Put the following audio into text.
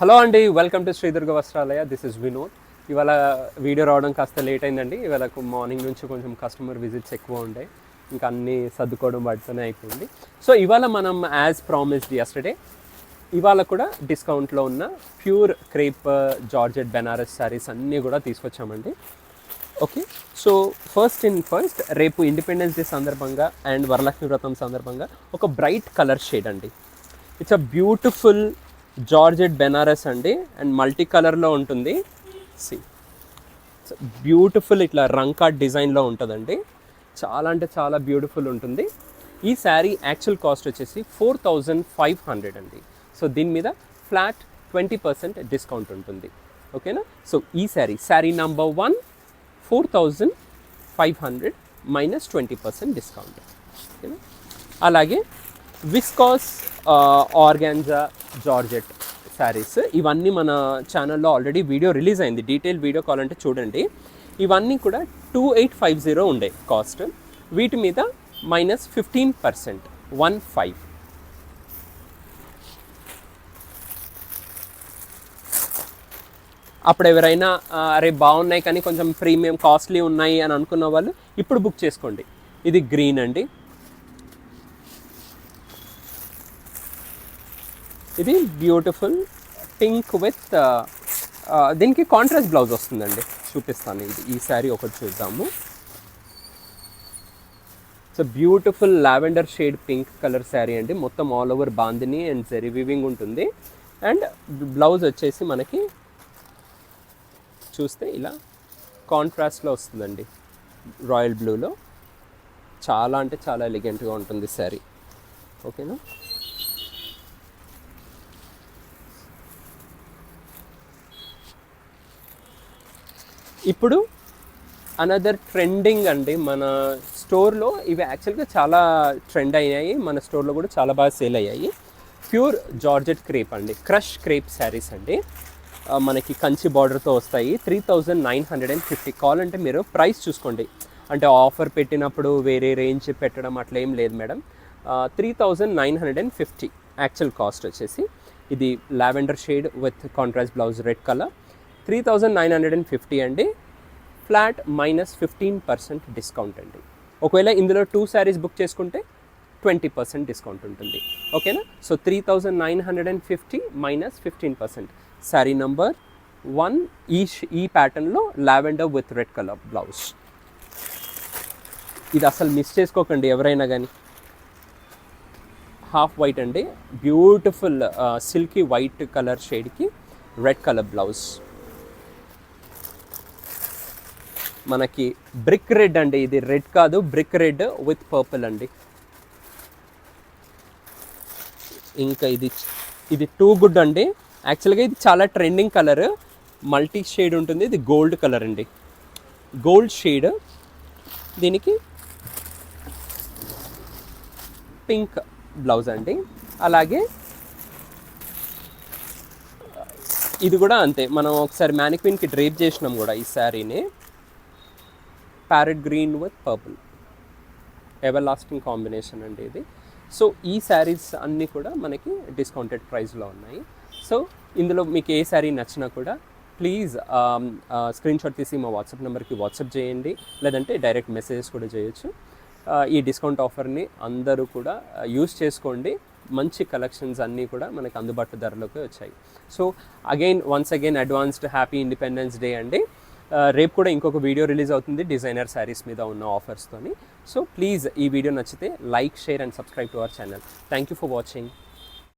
Hello అండి, welcome to Sri Durga వస్త్రాలయ. This is Vinod. ఇవాళ video రావడం కాస్త లేట్ అయిందండి. ఇవాళ మార్నింగ్ నుంచి కొంచెం కస్టమర్ విజిట్స్ ఎక్కువ ఉండే, ఇంకా అన్నీ సర్దుకోవడం వాటితోనే అయిపోయింది. సో ఇవాళ మనం యాజ్ ప్రామిస్డ్ యస్టర్డే ఇవాళ కూడా డిస్కౌంట్లో ఉన్న pure crepe georgette Banaras saris అన్నీ కూడా తీసుకొచ్చామండి. ఓకే, సో ఫస్ట్ రేపు ఇండిపెండెన్స్ డే సందర్భంగా అండ్ వరలక్ష్మి వ్రతం సందర్భంగా ఒక బ్రైట్ కలర్ షేడ్ అండి. It's a beautiful georgette Banaras అండి, అండ్ మల్టీ కలర్లో ఉంటుంది. సి బ్యూటిఫుల్ ఇట్లా రంకాట్ డిజైన్లో ఉంటుందండి. చాలా అంటే చాలా బ్యూటిఫుల్ ఉంటుంది. ఈ శారీ యాక్చువల్ కాస్ట్ వచ్చేసి 4500 అండి. సో దీని మీద ఫ్లాట్ 20% డిస్కౌంట్ ఉంటుంది. ఓకేనా? సో ఈ శారీ నంబర్ 1 4500 మైనస్ 20% డిస్కౌంట్. ఓకేనా? అలాగే విస్కాస్ ఆర్గాన్జా జార్జెట్ శారీస్ ఇవన్నీ మన ఛానల్లో ఆల్రెడీ వీడియో రిలీజ్ అయింది. డీటెయిల్ వీడియో కావాలంటే చూడండి. ఇవన్నీ కూడా 2850 ఉండే కాస్ట్. వీటి మీద మైనస్ 15% 15. అప్పుడు ఎవరైనా అరే బాగున్నాయి కానీ కొంచెం ప్రీమియం కాస్ట్లీ ఉన్నాయి అని అనుకున్న వాళ్ళు ఇప్పుడు బుక్ చేసుకోండి. ఇది గ్రీన్ అండి. ఇది బ్యూటిఫుల్ పింక్ విత్ దీనికి కాంట్రాస్ట్ బ్లౌజ్ వస్తుందండి. చూపిస్తాను. ఈ శారీ ఒకటి చూద్దాము. So beautiful lavender shade pink colour sari అండి. మొత్తం all over bandhani and zari weaving ఉంటుంది. అండ్ బ్లౌజ్ వచ్చేసి మనకి చూస్తే ఇలా కాంట్రాస్ట్లో వస్తుందండి, రాయల్ బ్లూలో. చాలా అంటే చాలా ఎలిగెంట్గా ఉంటుంది శారీ. ఓకేనా? ఇప్పుడు అనదర్ ట్రెండింగ్ అండి మన స్టోర్లో. ఇవి యాక్చువల్గా చాలా ట్రెండ్ అయ్యాయి, మన స్టోర్లో కూడా చాలా బాగా సేల్ అయ్యాయి. ప్యూర్ జార్జెట్ క్రేప్ అండి, క్రష్ క్రేప్ శారీస్ అండి. మనకి కంచి బార్డర్తో వస్తాయి. 3950. కావాలంటే మీరు ప్రైస్ చూసుకోండి, అంటే ఆఫర్ పెట్టినప్పుడు వేరే రేంజ్ పెట్టడం అట్లా ఏం లేదు మేడం. 3950 యాక్చువల్ కాస్ట్ వచ్చేసి. ఇది lavender shade with contrast blouse red colour. 3950 అండి. ఫ్లాట్ మైనస్ 15% డిస్కౌంట్ అండి. ఒకవేళ ఇందులో 2 శారీస్ బుక్ చేసుకుంటే 20% డిస్కౌంట్ ఉంటుంది. ఓకేనా? So 3950 minus 15%. శారీ నంబర్ 1 ఈ ప్యాటర్న్లో lavender with red colour blouse. ఇది అసలు మిస్ చేసుకోకండి ఎవరైనా కానీ. హాఫ్ వైట్ అండి, బ్యూటిఫుల్ సిల్కీ వైట్ కలర్ షేడ్కి రెడ్ కలర్ బ్లౌజ్. మనకి బ్రిక్ రెడ్ అండి, ఇది రెడ్ కాదు, బ్రిక్ రెడ్ విత్ పర్పుల్ అండి. ఇంకా ఇది టూ గుడ్ అండి. యాక్చువల్గా ఇది చాలా ట్రెండింగ్ కలర్, మల్టీ షేడ్ ఉంటుంది. ఇది గోల్డ్ కలర్ అండి, గోల్డ్ షేడ్. దీనికి పింక్ బ్లౌజ్ అండి. అలాగే ఇది కూడా అంతే, మనం ఒకసారి మ్యానిక్విన్కి డ్రేప్ చేసినాం కూడా ఈ శారీని. Parrot green with purple, ever lasting combination అండి ఇది. సో ఈ శారీస్ అన్నీ కూడా మనకి డిస్కౌంటెడ్ ప్రైస్లో ఉన్నాయి. సో ఇందులో మీకు ఏ శారీ నచ్చినా కూడా ప్లీజ్ స్క్రీన్ షాట్ తీసి మా వాట్సాప్ నెంబర్కి వాట్సాప్ చేయండి, లేదంటే డైరెక్ట్ మెసేజెస్ కూడా చేయొచ్చు. ఈ డిస్కౌంట్ ఆఫర్ని అందరూ కూడా యూస్ చేసుకోండి. మంచి కలెక్షన్స్ అన్నీ కూడా మనకి అందుబాటు ధరలోకి వచ్చాయి. So once again advanced happy independence day అండి. రేపు కూడా ఇంకొక వీడియో రిలీజ్ అవుతుంది డిజైనర్ శారీస్ మీద ఉన్న ఆఫర్స్తోని. సో ప్లీజ్ ఈ వీడియో నచ్చితే like, share and subscribe to our channel. Thank you for watching.